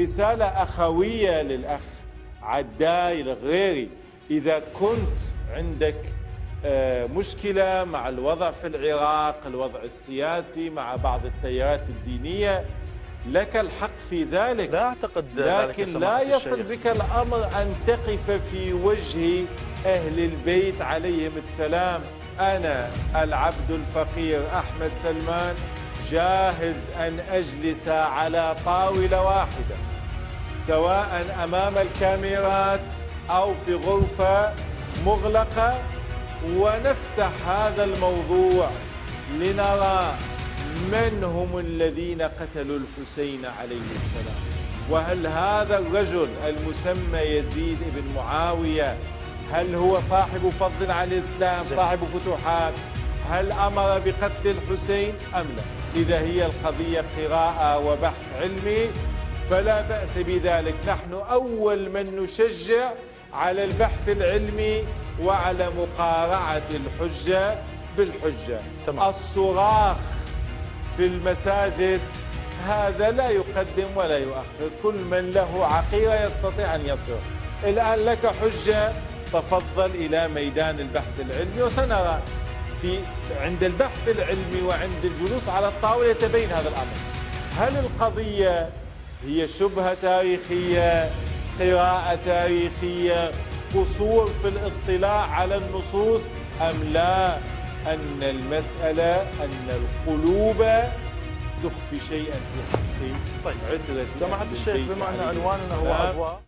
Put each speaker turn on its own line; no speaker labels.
رسالة أخوية للأخ عداي الغريري. إذا كنت عندك مشكلة مع الوضع في العراق، الوضع السياسي مع بعض التيارات الدينية، لك الحق في ذلك،
لا أعتقد
لكن لا يصل بك الأمر أن تقف في وجه أهل البيت عليهم السلام. أنا العبد الفقير أحمد سلمان جاهز أن أجلس على طاولة واحدة، سواء أمام الكاميرات أو في غرفة مغلقة، ونفتح هذا الموضوع لنرى من هم الذين قتلوا الحسين عليه السلام. وهل هذا الرجل المسمى يزيد بن معاوية هل هو صاحب فضل على الإسلام، صاحب فتوحات؟ هل أمر بقتل الحسين أم لا؟ إذا هي القضية قراءة وبحث علمي فلا بأس بذلك، نحن أول من نشجع على البحث العلمي وعلى مقارعة الحجة بالحجة. الصراخ في المساجد هذا لا يقدم ولا يؤخر، كل من له عقيرة يستطيع أن يصرخ. الآن لك حجة، تفضل إلى ميدان البحث العلمي وسنرى عند البحث العلمي وعند الجلوس على الطاولة يتبين هذا الأمر. هل القضية هي شبهة تاريخية، قراءة تاريخية، قصور في الاطلاع على النصوص، أم لا أن المسألة أن القلوب تخفي شيئا في حق
عترة سماحة الشيخ، بما أن عنواننا هو أضواء